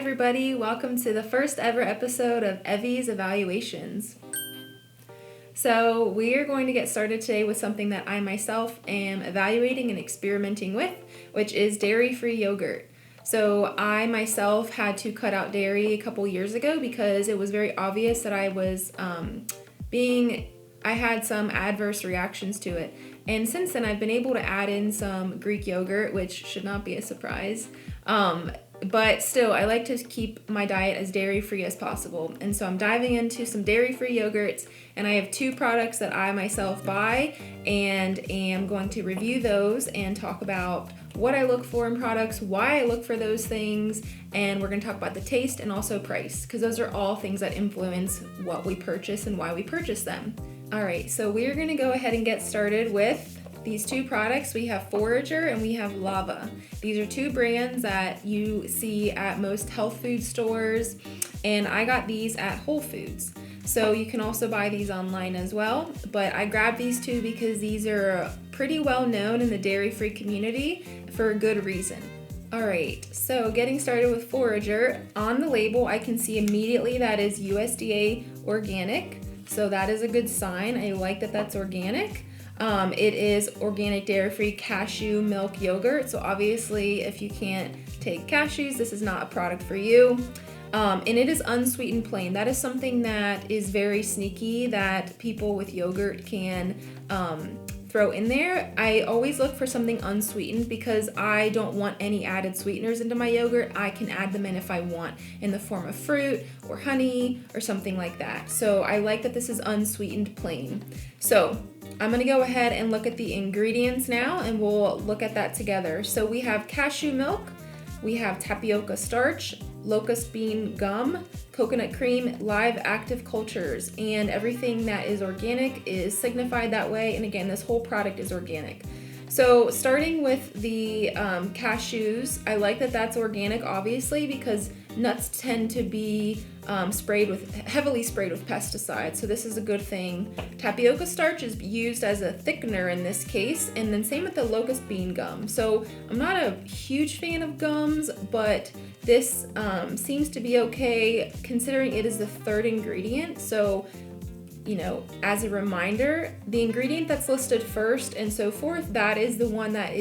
everybody, welcome to the first ever episode of Evie's Evaluations. So we are going to get started today with something that I myself am evaluating and experimenting with, which is dairy-free yogurt. So I myself had to cut out dairy a couple years ago because it was very obvious that I was I had some adverse reactions to it. And since then I've been able to add in some Greek yogurt, which should not be a surprise. But still, I like to keep my diet as dairy-free as possible. And so I'm diving into some dairy-free yogurts, and I have two products that I myself buy and am going to review those and talk about what I look for in products, why I look for those things, and we're going to talk about the taste and also price, because those are all things that influence what we purchase and why we purchase them. All right, so we're going to go ahead and get started with these two products. We have Forager and we have Lavva. These are two brands that you see at most health food stores, and I got these at Whole Foods. So you can also buy these online as well, but I grabbed these two because these are pretty well known in the dairy-free community for a good reason. All right, so getting started with Forager, on the label I can see immediately that is USDA organic, so that is a good sign. I like that that's organic. It is organic dairy-free cashew milk yogurt. So obviously if you can't take cashews, this is not a product for you. And it is unsweetened plain. That is something that is very sneaky that people with yogurt can throw in there. I always look for something unsweetened because I don't want any added sweeteners into my yogurt. I can add them in if I want in the form of fruit or honey or something like that. So I like that this is unsweetened plain. So I'm going to go ahead and look at the ingredients now, and we'll look at that together. So we have cashew milk, we have tapioca starch, locust bean gum, coconut cream, live active cultures, and everything that is organic is signified that way. And again, this whole product is organic. So starting with the cashews, I like that that's organic, obviously, because nuts tend to be heavily sprayed with pesticides, so this is a good thing. Tapioca starch is used as a thickener in this case, and then same with the locust bean gum. So I'm not a huge fan of gums, but this seems to be okay considering it is the third ingredient. So, you know, as a reminder, the ingredient that's listed first and so forth, that is the one that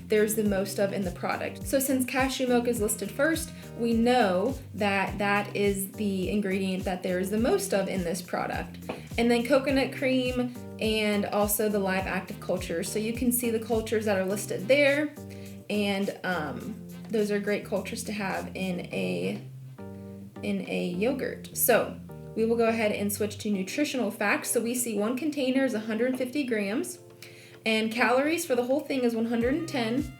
there's the most of in the product. So since cashew milk is listed first, we know that that is the ingredient that there is the most of in this product. And then coconut cream and also the live active cultures. So you can see the cultures that are listed there, and those are great cultures to have in a yogurt. So we will go ahead and switch to nutritional facts. So we see one container is 150 grams, and calories for the whole thing is 110.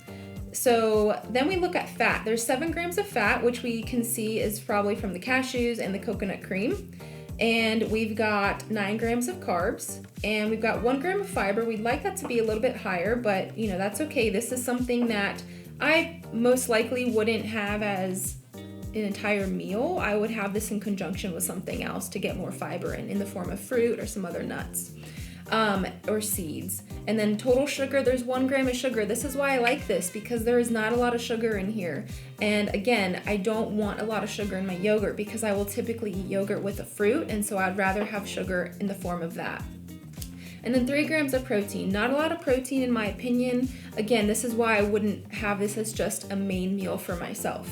So then we look at fat. There's 7 grams of fat, which we can see is probably from the cashews and the coconut cream. And we've got 9 grams of carbs, and we've got 1 gram of fiber. We'd like that to be a little bit higher, but you know, that's okay. This is something that I most likely wouldn't have as an entire meal. I would have this in conjunction with something else to get more fiber in the form of fruit or some other nuts or seeds. And then total sugar, there's 1 gram of sugar. This is why I like this, because there is not a lot of sugar in here. And again, I don't want a lot of sugar in my yogurt because I will typically eat yogurt with a fruit, and so I'd rather have sugar in the form of that. And then 3 grams of protein. Not a lot of protein in my opinion. Again, this is why I wouldn't have this as just a main meal for myself.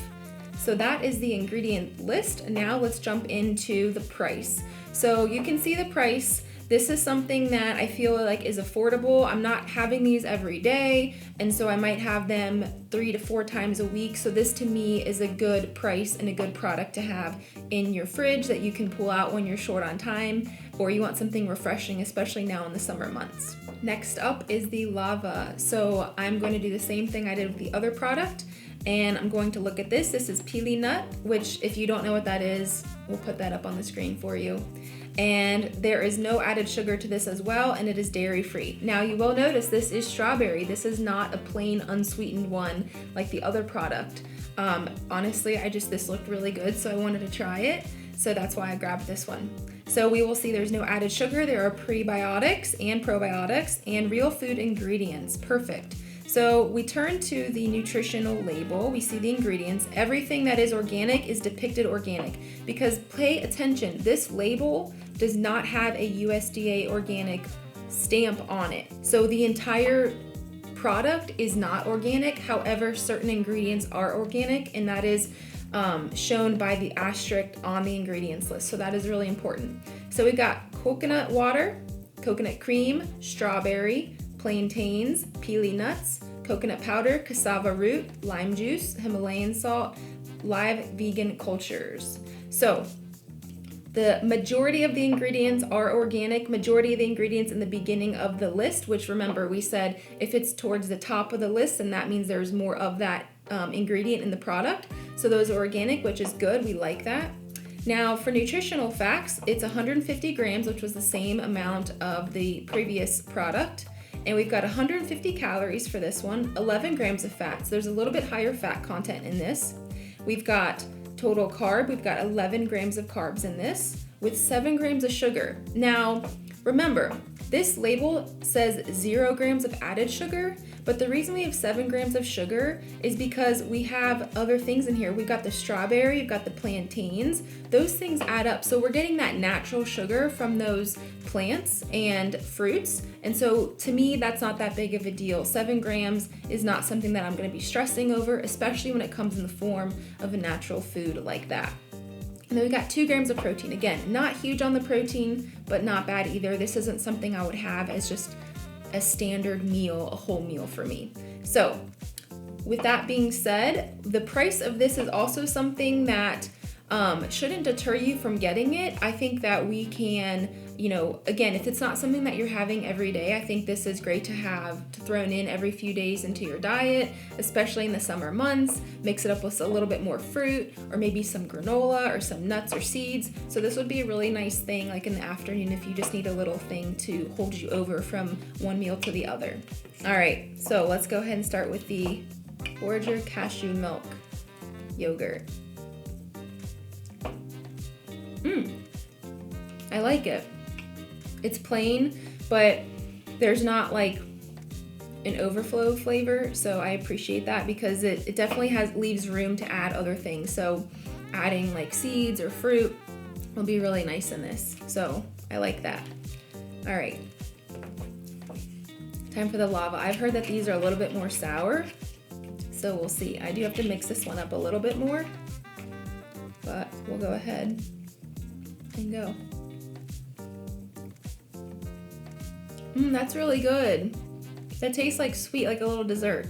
So that is the ingredient list. Now let's jump into the price. So you can see the price. This is something that I feel like is affordable. I'm not having these every day, and so I might have them 3 to 4 times a week. So this to me is a good price and a good product to have in your fridge that you can pull out when you're short on time or you want something refreshing, especially now in the summer months. Next up is the Lavva. So I'm going to do the same thing I did with the other product, and I'm going to look at this. This is pili nut, which if you don't know what that is, we'll put that up on the screen for you. And there is no added sugar to this as well, and it is dairy free. Now you will notice this is strawberry. This is not a plain unsweetened one like the other product. Honestly, this looked really good, so I wanted to try it. So that's why I grabbed this one. So we will see there's no added sugar. There are prebiotics and probiotics and real food ingredients. Perfect. So we turn to the nutritional label. We see the ingredients. Everything that is organic is depicted organic, because pay attention, this label does not have a USDA organic stamp on it. So the entire product is not organic. However, certain ingredients are organic, and that is shown by the asterisk on the ingredients list. So that is really important. So we got coconut water, coconut cream, strawberry, plantains, peely nuts, coconut powder, cassava root, lime juice, Himalayan salt, live vegan cultures. So the majority of the ingredients are organic. Majority of the ingredients in the beginning of the list, which remember we said if it's towards the top of the list, then that means there's more of that ingredient in the product. So those are organic, which is good. We like that. Now for nutritional facts, it's 150 grams, which was the same amount of the previous product. And we've got 150 calories for this one, 11 grams of fat. So there's a little bit higher fat content in this. We've got total carb, we've got 11 grams of carbs in this with 7 grams of sugar. Now, remember, this label says 0 grams of added sugar, but the reason we have 7 grams of sugar is because we have other things in here. We've got the strawberry, we've got the plantains. Those things add up. So we're getting that natural sugar from those plants and fruits. And so to me, that's not that big of a deal. 7 grams is not something that I'm going to be stressing over, especially when it comes in the form of a natural food like that. And then we got 2 grams of protein. Again, not huge on the protein, but not bad either. This isn't something I would have as just a standard meal, a whole meal for me. So with that being said, the price of this is also something that shouldn't deter you from getting it. I think that we can, again, if it's not something that you're having every day, I think this is great to have thrown in every few days into your diet, especially in the summer months. Mix it up with a little bit more fruit or maybe some granola or some nuts or seeds. So this would be a really nice thing like in the afternoon if you just need a little thing to hold you over from one meal to the other. All right, so let's go ahead and start with the Forager cashew milk yogurt. I like it. It's plain, but there's not like an overflow flavor, so I appreciate that because it definitely leaves room to add other things. So adding like seeds or fruit will be really nice in this. So I like that. All right. Time for the lava. I've heard that these are a little bit more sour, so we'll see. I do have to mix this one up a little bit more, but we'll go ahead and go. That's really good. That tastes like sweet, like a little dessert.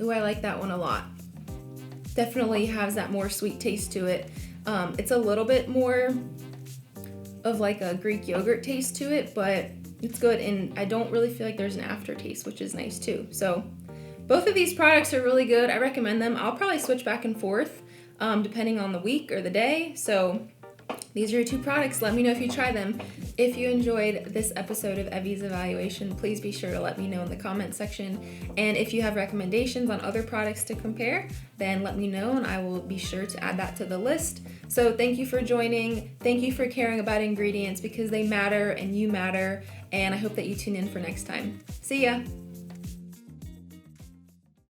Ooh, I like that one a lot. Definitely has that more sweet taste to it. It's a little bit more of like a Greek yogurt taste to it, but it's good, and I don't really feel like there's an aftertaste, which is nice too. So both of these products are really good. I recommend them. I'll probably switch back and forth depending on the week or the day. So these are your 2 products. Let me know if you try them. If you enjoyed this episode of Evie's Evaluation, please be sure to let me know in the comment section. And if you have recommendations on other products to compare, then let me know and I will be sure to add that to the list. So thank you for joining. Thank you for caring about ingredients because they matter and you matter. And I hope that you tune in for next time. See ya.